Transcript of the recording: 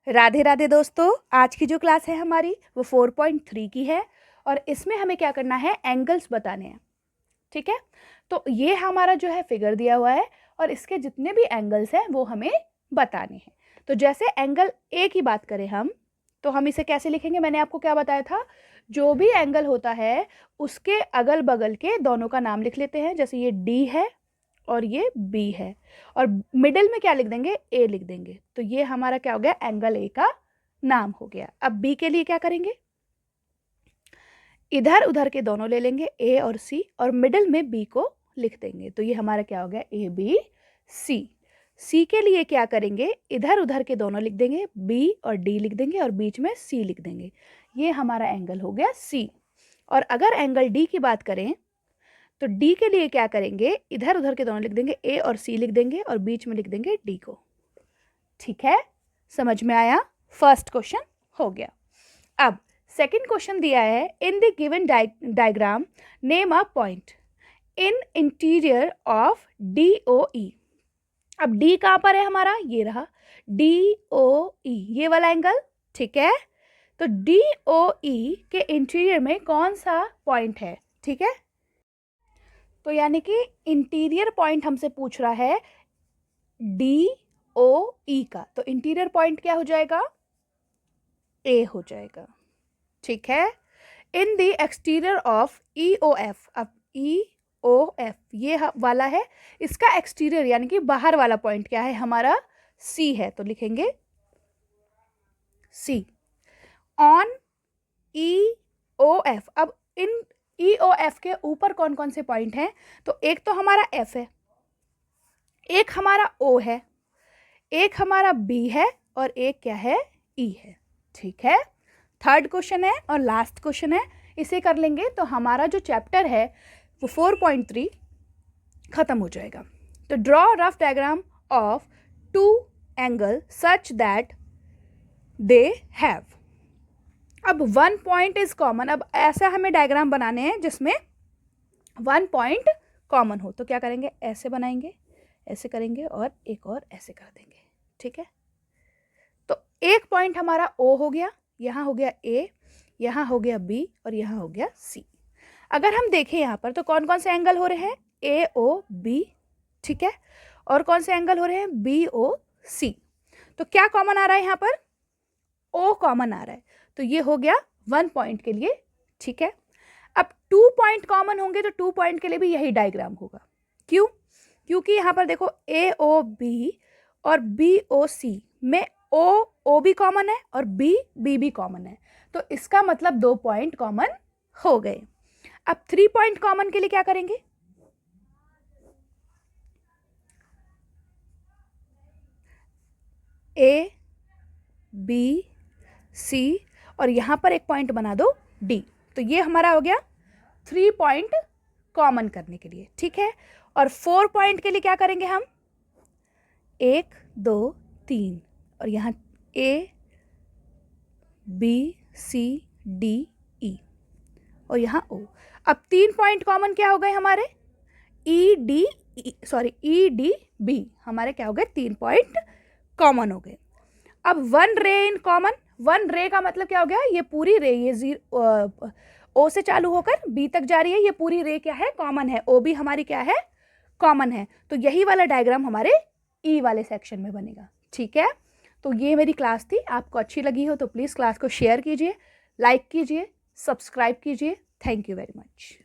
राधे राधे दोस्तों, आज की जो क्लास है हमारी वो 4.3 की है और इसमें हमें क्या करना है, एंगल्स बताने हैं। ठीक है, तो ये हमारा जो है फिगर दिया हुआ है और इसके जितने भी एंगल्स हैं वो हमें बताने हैं। तो जैसे एंगल ए की बात करें हम, तो हम इसे कैसे लिखेंगे, मैंने आपको क्या बताया था, जो भी एंगल होता है उसके अगल बगल के दोनों का नाम लिख लेते हैं। जैसे ये डी है और ये बी है और मिडिल में क्या लिख देंगे, ए लिख देंगे। तो ये हमारा क्या हो गया, एंगल ए का नाम हो गया। अब बी के लिए क्या करेंगे, इधर उधर के दोनों ले लेंगे ए और सी और मिडिल में बी को लिख देंगे। तो ये हमारा क्या हो गया, ए बी सी। सी के लिए क्या करेंगे, इधर उधर के दोनों लिख देंगे, बी और डी लिख देंगे और बीच में सी लिख देंगे। ये हमारा एंगल हो गया सी। और अगर एंगल डी की बात करें तो डी के लिए क्या करेंगे, इधर उधर के दोनों लिख देंगे, ए और सी लिख देंगे और बीच में लिख देंगे डी को। ठीक है, समझ में आया, फर्स्ट क्वेश्चन हो गया। अब सेकंड क्वेश्चन दिया है, in the given diagram name a point in interior of D O E. अब डी कहाँ पर है हमारा, ये रहा डी ओ ई, ये वाला एंगल। ठीक है, तो डी ओ ई के इंटीरियर में कौन सा पॉइंट है। ठीक है, तो यानी कि इंटीरियर पॉइंट हमसे पूछ रहा है डी ओ ई का, तो इंटीरियर पॉइंट क्या हो जाएगा, ए हो जाएगा। ठीक है, in the exterior of E O F. अब ई ओ एफ ये वाला है, इसका एक्सटीरियर यानी कि बाहर वाला पॉइंट क्या है हमारा, सी है। तो लिखेंगे सी ऑन ई ओ एफ। अब इन ई ओ एफ के ऊपर कौन कौन से पॉइंट हैं, तो एक तो हमारा एफ है, एक हमारा ओ है, एक हमारा बी है और एक क्या है, ई है। ठीक है, थर्ड क्वेश्चन है और लास्ट क्वेश्चन है, इसे कर लेंगे तो हमारा जो चैप्टर है वो 4.3 खत्म हो जाएगा। तो draw rough diagram of two angle such that they have. अब वन पॉइंट इज कॉमन। अब ऐसा हमें डायग्राम बनाने हैं जिसमें वन पॉइंट कॉमन हो। तो क्या करेंगे, ऐसे बनाएंगे, ऐसे करेंगे और एक और ऐसे कर देंगे। ठीक है, तो एक पॉइंट हमारा ओ हो गया, यहाँ हो गया ए, यहाँ हो गया बी और यहाँ हो गया सी। अगर हम देखें यहाँ पर तो कौन कौन से एंगल हो रहे हैं, ए ओ बी। ठीक है, और कौन से एंगल हो रहे हैं, बी ओ सी। तो क्या कॉमन आ रहा है यहाँ पर, ओ कॉमन आ रहा है। तो ये हो गया वन पॉइंट के लिए। ठीक है, अब 2 पॉइंट कॉमन होंगे तो 2 पॉइंट के लिए भी यही डायग्राम होगा। क्यों, क्योंकि यहाँ पर देखो ए ओ बी और बी ओ सी में ओ भी कॉमन है और बी भी कॉमन है। तो इसका मतलब 2 पॉइंट कॉमन हो गए। अब 3 पॉइंट कॉमन के लिए क्या करेंगे, ए बी सी और यहां पर एक पॉइंट बना दो डी। तो ये हमारा हो गया 3 पॉइंट कॉमन करने के लिए। ठीक है, और 4 पॉइंट के लिए क्या करेंगे हम, 1 2 3 और यहाँ A B C D E और यहाँ ओ। अब 3 पॉइंट कॉमन क्या हो गए हमारे, ई डी बी हमारे क्या हो गए, 3 पॉइंट कॉमन हो गए। अब वन रे इन कॉमन। वन रे का मतलब क्या हो गया, ये पूरी रे, ये ओ से चालू होकर बी तक जा रही है, ये पूरी रे क्या है, कॉमन है। ओ भी हमारी क्या है, कॉमन है। तो यही वाला डायग्राम हमारे ई वाले सेक्शन में बनेगा। ठीक है, तो ये मेरी क्लास थी, आपको अच्छी लगी हो तो प्लीज़ क्लास को शेयर कीजिए, लाइक कीजिए, सब्सक्राइब कीजिए। Thank you very much.